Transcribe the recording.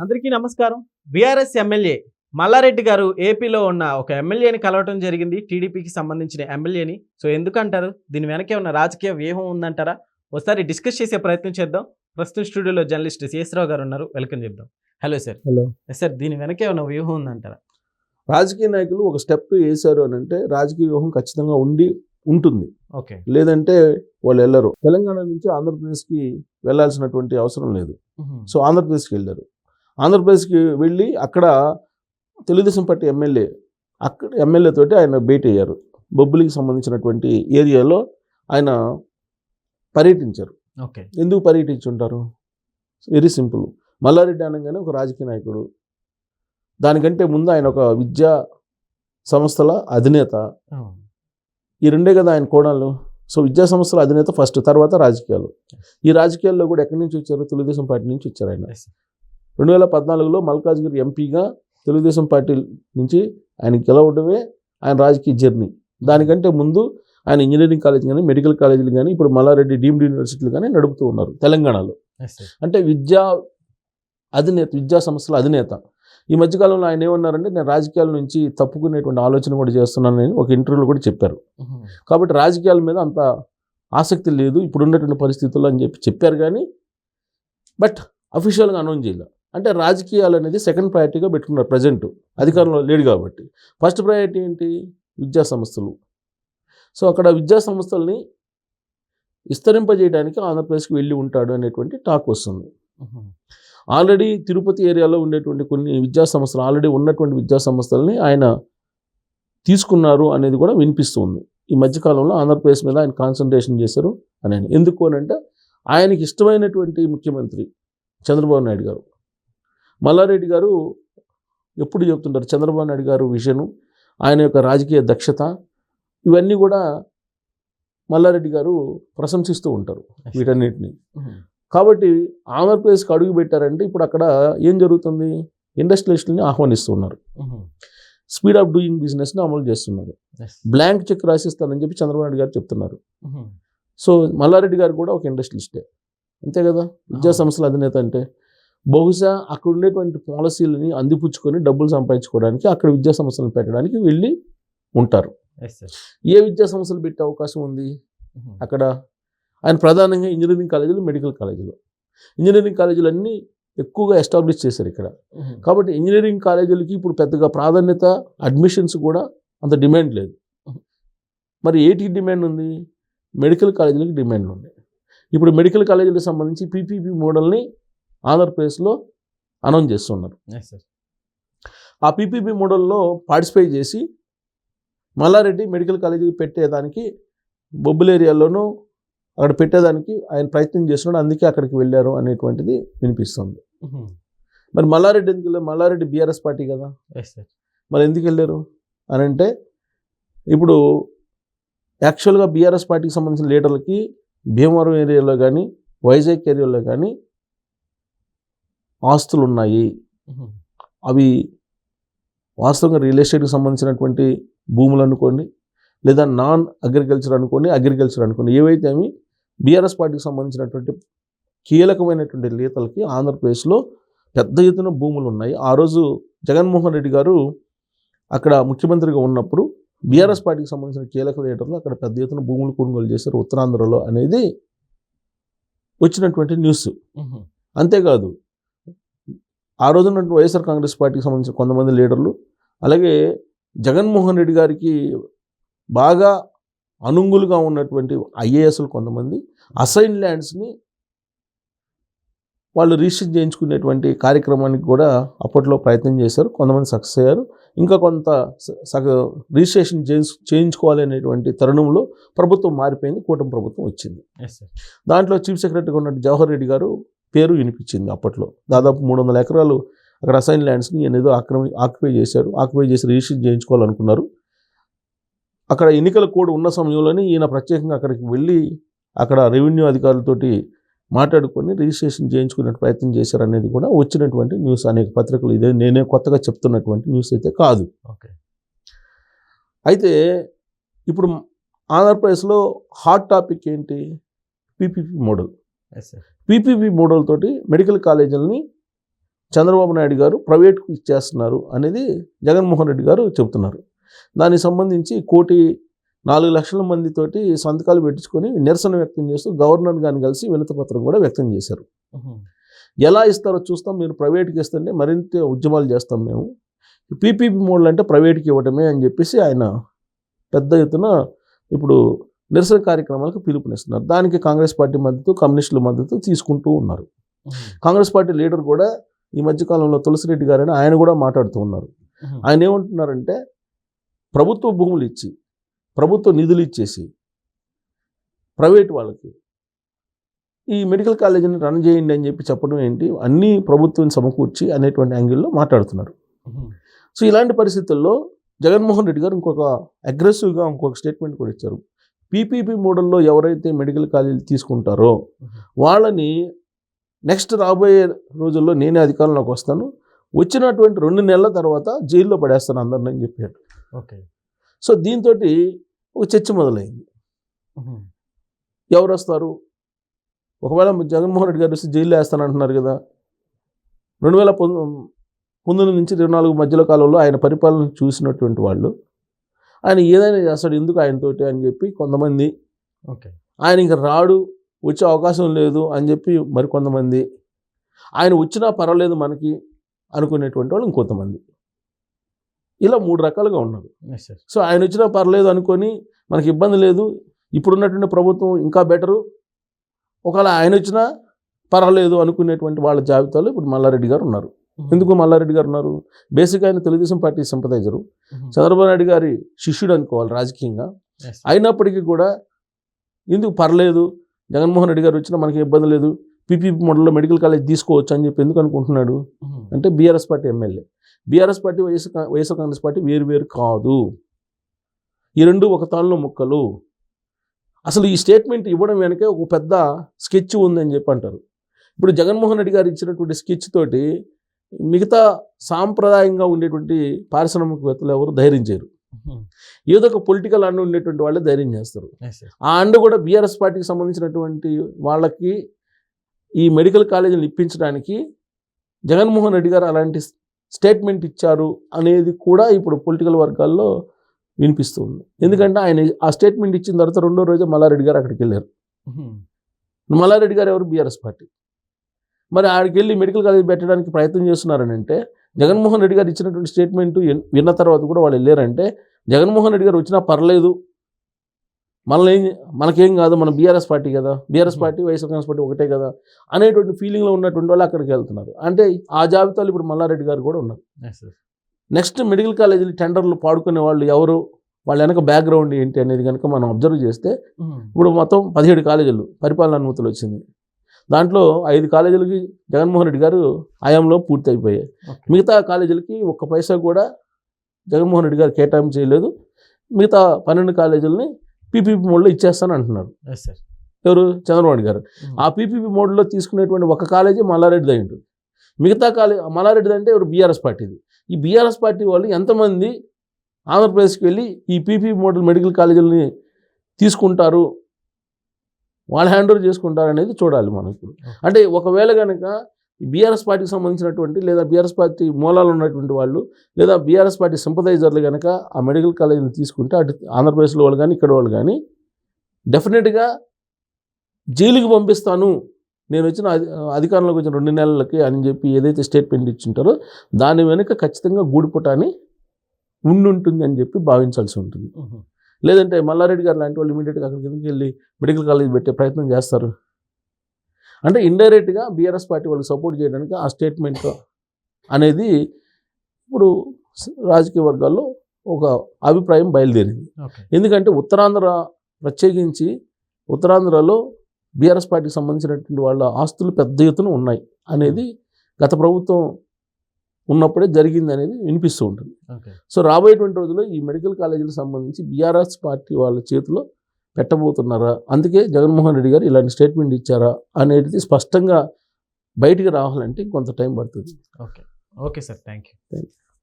అందరికీ నమస్కారం. BRS MLA Mallareddy గారు ఏపీలో ఉన్న ఒక ఎమ్మెల్యేని కలవటం జరిగింది. టీడీపీకి సంబంధించిన ఎమ్మెల్యేని. సో ఎందుకంటారు? దీని వెనకే ఉన్న రాజకీయ వ్యూహం ఉందంటారా? ఒకసారి డిస్కస్ చేసే ప్రయత్నం చేద్దాం. ప్రస్తుతం స్టూడియోలో జర్నలిస్ట్ శేషరావు గారు ఉన్నారు. వెల్కమ్ చెప్దాం. Hello sir. హలో సార్, దీని వెనకే ఉన్న వ్యూహం ఉందంటారా? రాజకీయ నాయకులు ఒక స్టెప్ వేశారు అని అంటే రాజకీయ వ్యూహం ఖచ్చితంగా ఉంటుంది. ఓకే. లేదంటే వాళ్ళు వెళ్ళరు. తెలంగాణ నుంచి ఆంధ్రప్రదేశ్కి వెళ్ళాల్సినటువంటి అవసరం లేదు. సో ఆంధ్రప్రదేశ్కి వెళ్ళారు. ఆంధ్రప్రదేశ్కి వెళ్ళి అక్కడ తెలుగుదేశం పార్టీ ఎమ్మెల్యే తోటి ఆయన భేటీ అయ్యారు. బొబ్బిలికి సంబంధించినటువంటి ఏరియాలో ఆయన పర్యటించారు. ఓకే. ఎందుకు పర్యటించుంటారు? Very simple. మల్లారెడ్డి అనగానే ఒక రాజకీయ నాయకుడు. దానికంటే ముందు ఆయన ఒక విద్యా సంస్థల అధినేత. ఈ రెండే కదా ఆయన కోణాలు. సో విద్యా సంస్థల అధినేత ఫస్ట్, తర్వాత రాజకీయాలు. ఈ రాజకీయాల్లో కూడా ఎక్కడి నుంచి వచ్చారు? తెలుగుదేశం పార్టీ నుంచి వచ్చారు. ఆయన 2014లో మల్కాజ్గిరి ఎంపీగా తెలుగుదేశం పార్టీ నుంచి ఆయన గెలవడమే ఆయన రాజకీయ జర్నీ. దానికంటే ముందు ఆయన ఇంజనీరింగ్ కాలేజ్ కానీ, మెడికల్ కాలేజీలు కానీ, ఇప్పుడు మల్లారెడ్డి డీమ్డ్ యూనివర్సిటీలు కానీ నడుపుతూ ఉన్నారు తెలంగాణలో. అంటే విద్యా సంస్థల అధినేత. ఈ మధ్యకాలంలో ఆయన ఏమన్నారంటే, నేను రాజకీయాల నుంచి తప్పుకునేటువంటి ఆలోచన కూడా చేస్తున్నానని ఒక ఇంటర్వ్యూలో కూడా చెప్పారు. కాబట్టి రాజకీయాల మీద అంత ఆసక్తి లేదు ఇప్పుడు ఉన్నటువంటి పరిస్థితుల్లో అని చెప్పారు. కానీ బట్ అఫీషియల్గా అనౌన్స్ చేయాలి. అంటే రాజకీయాలు అనేది సెకండ్ ప్రయారిటీగా పెట్టుకున్నారు. ప్రజెంట్ అధికారంలో లేడు కాబట్టి ఫస్ట్ ప్రయారిటీ ఏంటి? విద్యా సంస్థలు. సో అక్కడ విద్యా సంస్థల్ని విస్తరింపజేయడానికి ఆంధ్రప్రదేశ్కి వెళ్ళి ఉంటాడు అనేటువంటి టాక్ వస్తుంది. ఆల్రెడీ తిరుపతి ఏరియాలో ఉండేటువంటి కొన్ని విద్యా సంస్థలు, ఆల్రెడీ ఉన్నటువంటి విద్యా సంస్థలని ఆయన తీసుకున్నారు అనేది కూడా వినిపిస్తుంది. ఈ మధ్యకాలంలో ఆంధ్రప్రదేశ్ మీద ఆయన కాన్సన్ట్రేషన్ చేశారు అని. ఎందుకు అని అంటే ఆయనకి ఇష్టమైనటువంటి ముఖ్యమంత్రి చంద్రబాబు నాయుడు గారు. మల్లారెడ్డి గారు ఎప్పుడు చెప్తుంటారు చంద్రబాబు నాయుడు గారు విజను, ఆయన యొక్క రాజకీయ దక్షత, ఇవన్నీ కూడా మల్లారెడ్డి గారు ప్రశంసిస్తూ ఉంటారు వీటన్నిటిని. కాబట్టి ఆంధ్రప్రదేశ్కి అడుగు పెట్టారంటే ఇప్పుడు అక్కడ ఏం జరుగుతుంది? ఇండస్ట్రియలిస్టులని ఆహ్వానిస్తున్నారు. స్పీడ్ ఆఫ్ డూయింగ్ బిజినెస్ని అమలు చేస్తున్నారు. బ్లాంక్ చెక్ రాసిస్తానని చెప్పి చంద్రబాబు నాయుడు గారు చెప్తున్నారు. సో మల్లారెడ్డి గారు కూడా ఒక ఇండస్ట్రియలిస్టే, అంతే కదా. విద్యా సంస్థల అధినేత అంటే బహుశా అక్కడ ఉండేటువంటి పాలసీలని అందిపుచ్చుకొని డబ్బులు సంపాదించుకోవడానికి అక్కడ విద్యా సంస్థలను పెట్టడానికి వెళ్ళి ఉంటారు. ఏ విద్యా సంస్థలు పెట్టే అవకాశం ఉంది అక్కడ? ఆయన ప్రధానంగా ఇంజనీరింగ్ కాలేజీలు, మెడికల్ కాలేజీలు. ఇంజనీరింగ్ కాలేజీలు అన్నీ ఎక్కువగా ఎస్టాబ్లిష్ చేశారు ఇక్కడ. కాబట్టి ఇంజనీరింగ్ కాలేజీలకి ఇప్పుడు పెద్దగా ప్రాధాన్యత, అడ్మిషన్స్ కూడా అంత డిమాండ్ లేదు. మరి ఏటికి డిమాండ్ ఉంది? మెడికల్ కాలేజీలకి డిమాండ్ ఉంది. ఇప్పుడు మెడికల్ కాలేజీలకు సంబంధించి పీపీపీ మోడల్ని ఆంధ్రప్రదేశ్లో అనౌన్స్ చేస్తున్నారు. ఆ పీపీపీ మోడల్లో పార్టిసిపేట్ చేసి మల్లారెడ్డి మెడికల్ కాలేజీ పెట్టేదానికి బొబ్బిలి ఏరియాలోనూ అక్కడ పెట్టేదానికి ఆయన ప్రయత్నం చేస్తున్నాడు. అందుకే అక్కడికి వెళ్ళారు అనేటువంటిది వినిపిస్తుంది. మరి మల్లారెడ్డి ఎందుకు వెళ్ళారు? మల్లారెడ్డి బీఆర్ఎస్ పార్టీ కదా. మరి ఎందుకు వెళ్ళారు అని అంటే, ఇప్పుడు యాక్చువల్గా బీఆర్ఎస్ పార్టీకి సంబంధించిన లీడర్లకి భీమవరం ఏరియాలో కానీ, వైజాగ్ ఏరియాలో కానీ ఆస్తులు ఉన్నాయి. అవి వాస్తవంగా రియల్ ఎస్టేట్కి సంబంధించినటువంటి భూములు అనుకోండి, లేదా నాన్ అగ్రికల్చర్ అనుకోండి, ఏవైతే అవి బీఆర్ఎస్ పార్టీకి సంబంధించినటువంటి కీలకమైనటువంటి నేతలకి ఆంధ్రప్రదేశ్లో పెద్ద ఎత్తున భూములు ఉన్నాయి. ఆ రోజు జగన్మోహన్ రెడ్డి గారు అక్కడ ముఖ్యమంత్రిగా ఉన్నప్పుడు బీఆర్ఎస్ పార్టీకి సంబంధించిన కీలక లీడర్లు అక్కడ పెద్ద ఎత్తున భూములు కొనుగోలు చేశారు ఉత్తరాంధ్రలో అనేది వచ్చినటువంటి న్యూస్. అంతేకాదు, ఆ రోజున వైఎస్ఆర్ కాంగ్రెస్ పార్టీకి సంబంధించిన కొంతమంది లీడర్లు, అలాగే జగన్మోహన్ రెడ్డి గారికి బాగా అనుంగులుగా ఉన్నటువంటి ఐఏఎస్లు కొంతమంది అసైన్ ల్యాండ్స్ని వాళ్ళు రిజిస్టర్ చేయించుకునేటువంటి కార్యక్రమానికి కూడా అప్పట్లో ప్రయత్నం చేశారు. కొంతమంది సక్సెస్ అయ్యారు. ఇంకా కొంత రిజిస్ట్రేషన్ చేయించుకోవాలి అనేటువంటి తరుణంలో ప్రభుత్వం మారిపోయింది, కూటమి ప్రభుత్వం వచ్చింది. దాంట్లో చీఫ్ సెక్రటరీగా ఉన్నట్టు జవహర్ రెడ్డి గారు పేరు వినిపించింది. అప్పట్లో దాదాపు 300 ఎకరాలు అక్కడ అసైన్ ల్యాండ్స్ని ఏదో ఆక్యుపై చేశారు. ఆక్యుపై చేసి రిజిస్ట్రేషన్ చేయించుకోవాలనుకున్నారు. అక్కడ ఎన్నికల కోడ్ ఉన్న సమయంలోనే ఈయన ప్రత్యేకంగా అక్కడికి వెళ్ళి అక్కడ రెవెన్యూ అధికారులతోటి మాట్లాడుకొని రిజిస్ట్రేషన్ చేయించుకునే ప్రయత్నం చేశారు అనేది కూడా వచ్చినటువంటి న్యూస్. అనేక పత్రికలు, ఇదే నేనే కొత్తగా చెప్తున్నటువంటి న్యూస్ అయితే కాదు. అయితే ఇప్పుడు ఆంధ్రప్రదేశ్లో హాట్ టాపిక్ ఏంటి? PPP model. పీపీపీ మోడల్ తోటి మెడికల్ కాలేజీలని చంద్రబాబు నాయుడు గారు ప్రైవేట్కు ఇచ్చేస్తున్నారు అనేది జగన్మోహన్ రెడ్డి గారు చెబుతున్నారు. దానికి సంబంధించి 1,04,00,000 మందితోటి సంతకాలు పెట్టించుకొని నిరసన వ్యక్తం చేస్తూ గవర్నర్ గారిని కలిసి వినతిపత్రం కూడా వ్యక్తం చేశారు. ఎలా ఇస్తారో చూస్తాం, మీరు ప్రైవేట్కి ఇస్తుంటే మరింత ఉద్యమాలు చేస్తాం మేము, పీపీపీ మోడల్ అంటే ప్రైవేట్కి ఇవ్వటమే అని చెప్పేసి ఆయన పెద్ద ఎత్తున ఇప్పుడు నిరసన కార్యక్రమాలకు పిలుపునిస్తున్నారు. దానికి కాంగ్రెస్ పార్టీ మద్దతు, కమ్యూనిస్టుల మద్దతు తీసుకుంటూ ఉన్నారు. కాంగ్రెస్ పార్టీ లీడర్ కూడా ఈ మధ్యకాలంలో తులసిరెడ్డి గారని ఆయన కూడా మాట్లాడుతూ ఉన్నారు. ఆయన ఏమంటున్నారంటే ప్రభుత్వ భూములు ఇచ్చి ప్రభుత్వ నిధులు ఇచ్చేసి ప్రైవేట్ వాళ్ళకి ఈ మెడికల్ కాలేజీని రన్ చేయండి అని చెప్పి చెప్పడం ఏంటి, అన్నీ ప్రభుత్వం సమకూర్చి అనేటువంటి యాంగిల్లో మాట్లాడుతున్నారు. సో ఇలాంటి పరిస్థితుల్లో జగన్మోహన్ రెడ్డి గారు ఇంకొక అగ్రెసివ్గా ఇంకొక స్టేట్మెంట్ కూడా ఇచ్చారు. పీపీపీ మోడల్లో ఎవరైతే మెడికల్ కాలేజీలు తీసుకుంటారో వాళ్ళని నెక్స్ట్ రాబోయే రోజుల్లో నేనే అధికారంలోకి వస్తాను, వచ్చినటువంటి 2 నెలల తర్వాత జైల్లో పడేస్తాను అందరిని అని చెప్పాడు. ఓకే. సో దీంతో ఒక చర్చ మొదలైంది. ఎవరు వస్తారు, ఒకవేళ జగన్మోహన్ రెడ్డి గారు వస్తే జైల్లో వేస్తానంటున్నారు కదా. 2019 నుంచి 24 మధ్యలో కాలంలో ఆయన పరిపాలన చూసినటువంటి వాళ్ళు ఆయన ఏదైనా చేస్తాడు ఎందుకు ఆయనతోటి అని చెప్పి కొంతమంది, ఓకే, ఆయన ఇంకా రాడు, వచ్చే అవకాశం లేదు అని చెప్పి మరికొంతమంది, ఆయన వచ్చినా పర్వాలేదు మనకి అనుకునేటువంటి వాళ్ళు ఇంకొంతమంది, ఇలా 3 రకాలుగా ఉన్నారు. సో ఆయన వచ్చినా పర్లేదు అనుకొని మనకి ఇబ్బంది లేదు, ఇప్పుడున్నటువంటి ప్రభుత్వం ఇంకా బెటరు, ఒకవేళ ఆయన వచ్చినా పర్వాలేదు అనుకునేటువంటి వాళ్ళ జాబితాలో ఇప్పుడు మల్లారెడ్డి గారు ఉన్నారు. ఎందుకు మల్లారెడ్డి గారు ఉన్నారు? బేసిక్గా ఆయన తెలుగుదేశం పార్టీ సింపథైజరు, చంద్రబాబు నాయుడు గారి శిష్యుడు అనుకోవాలి రాజకీయంగా. అయినప్పటికీ కూడా ఎందుకు పర్లేదు, జగన్మోహన్ రెడ్డి గారు వచ్చినా మనకి ఇబ్బంది లేదు, పీపీపీ మోడల్లో మెడికల్ కాలేజ్ తీసుకోవచ్చు అని చెప్పి ఎందుకు అనుకుంటున్నాడు అంటే BRS party MLA. BRS party YSR Congress party వేరు కాదు, ఈ రెండు ఒక తాళ్ళలో ముక్కలు. అసలు ఈ స్టేట్మెంట్ ఇవ్వడం వెనకే ఒక పెద్ద స్కెచ్ ఉందని చెప్పి అంటారు. ఇప్పుడు జగన్మోహన్ రెడ్డి గారు ఇచ్చినటువంటి స్కెచ్ తోటి మిగతా సాంప్రదాయంగా ఉండేటువంటి పారిశ్రామికవేత్తలు ఎవరు ధైర్యం చేయరు. ఏదో ఒక పొలిటికల్ అండ ఉండేటువంటి వాళ్ళే ధైర్యం చేస్తారు. ఆ అండ కూడా బీఆర్ఎస్ పార్టీకి సంబంధించినటువంటి వాళ్ళకి ఈ మెడికల్ కాలేజీలు ఇప్పించడానికి జగన్మోహన్ రెడ్డి గారు అలాంటి స్టేట్మెంట్ ఇచ్చారు అనేది కూడా ఇప్పుడు పొలిటికల్ వర్గాల్లో వినిపిస్తుంది. ఎందుకంటే ఆయన ఆ స్టేట్మెంట్ ఇచ్చిన తర్వాత 2వ రోజే మల్లారెడ్డి గారు అక్కడికి వెళ్ళారు. మల్లారెడ్డి గారు ఎవరు? BRS party. మరి ఆడికి వెళ్ళి మెడికల్ కాలేజ్ పెట్టడానికి ప్రయత్నం చేస్తున్నారని అంటే జగన్మోహన్ రెడ్డి గారు ఇచ్చినటువంటి స్టేట్మెంట్ విన్న తర్వాత కూడా వాళ్ళు వెళ్ళారంటే జగన్మోహన్ రెడ్డి గారు వచ్చినా పర్లేదు, మనకేం కాదు, మన బీఆర్ఎస్ పార్టీ కదా, BRS party YSR Congress party ఒకటే కదా అనేటువంటి ఫీలింగ్లో ఉన్నటువంటి వాళ్ళు అక్కడికి వెళ్తున్నారు. అంటే ఆ జాబితాలో ఇప్పుడు మల్లారెడ్డి గారు కూడా ఉన్నారు. నెక్స్ట్ మెడికల్ కాలేజీలు టెండర్లు పాడుకునే వాళ్ళు ఎవరు, వాళ్ళ వెనక బ్యాక్గ్రౌండ్ ఏంటి అనేది కనుక మనం అబ్జర్వ్ చేస్తే ఇప్పుడు మొత్తం 17 కాలేజీలు పరిపాలన అనుమతులు వచ్చింది. దాంట్లో 5 కాలేజీలకి జగన్మోహన్ రెడ్డి గారు హయాంలో పూర్తి అయిపోయాయి. మిగతా కాలేజీలకి ఒక్క పైసా కూడా జగన్మోహన్ రెడ్డి గారు కేటాయింపు చేయలేదు. మిగతా 12 కాలేజీలని పీపీపీ మోడ్లో ఇచ్చేస్తాను అంటున్నారు. ఎవరు? చంద్రబాబు గారు. ఆ పీపీపీ మోడ్లో తీసుకునేటువంటి ఒక కాలేజీ మల్లారెడ్డిది అయి ఉంటుంది. మిగతా కాలేజీ మల్లారెడ్డిది అంటే ఎవరు? బీఆర్ఎస్ పార్టీది. ఈ బీఆర్ఎస్ పార్టీ వాళ్ళు ఎంతమంది ఆంధ్రప్రదేశ్కి వెళ్ళి ఈ పీపీపీ మోడల్ మెడికల్ కాలేజీలని తీసుకుంటారు, వాళ్ళు హ్యాండ్ ఓవర్ చేసుకుంటారు అనేది చూడాలి మనం ఇప్పుడు. అంటే ఒకవేళ కనుక బీఆర్ఎస్ పార్టీకి సంబంధించినటువంటి లేదా బీఆర్ఎస్ పార్టీ మూలాలు ఉన్నటువంటి వాళ్ళు లేదా బీఆర్ఎస్ పార్టీ సింపథైజర్లు కనుక ఆ మెడికల్ కాలేజీలు తీసుకుంటే అటు ఆంధ్రప్రదేశ్లో వాళ్ళు కానీ ఇక్కడ వాళ్ళు కానీ డెఫినెట్గా జైలుకి పంపిస్తాను నేను వచ్చిన అధికారంలోకి వచ్చిన 2 నెలలకి అని చెప్పి ఏదైతే స్టేట్మెంట్ ఇచ్చింటారో దాని వెనుక ఖచ్చితంగా గూడుపుటాని ఉండుంటుంది అని చెప్పి భావించాల్సి ఉంటుంది. లేదంటే మల్లారెడ్డి గారు లాంటి వాళ్ళు ఇమీడియట్గా అక్కడికి ఎందుకు వెళ్ళి మెడికల్ కాలేజ్ పెట్టే ప్రయత్నం చేస్తారు అంటే ఇండైరెక్ట్గా బీఆర్ఎస్ పార్టీ వాళ్ళకి సపోర్ట్ చేయడానికి ఆ స్టేట్మెంట్ అనేది ఇప్పుడు రాజకీయ వర్గాల్లో ఒక అభిప్రాయం బయలుదేరింది. ఎందుకంటే ఉత్తరాంధ్ర ప్రత్యేకించి ఉత్తరాంధ్రలో బీఆర్ఎస్ పార్టీకి సంబంధించినటువంటి వాళ్ళ ఆస్తులు పెద్ద ఎత్తున ఉన్నాయి అనేది గత ప్రభుత్వం ఉన్నప్పుడే జరిగింది అనేది వినిపిస్తూ ఉంటుంది. సో రాబోయేటువంటి రోజుల్లో ఈ మెడికల్ కాలేజీలకు సంబంధించి బీఆర్ఎస్ పార్టీ వాళ్ళ చేతిలో పెట్టబోతున్నారా, అందుకే జగన్మోహన్ రెడ్డి గారు ఇలాంటి స్టేట్మెంట్ ఇచ్చారా అనేది స్పష్టంగా బయటికి రావాలంటే కొంత టైం పడుతుంది. Okay sir, thank you.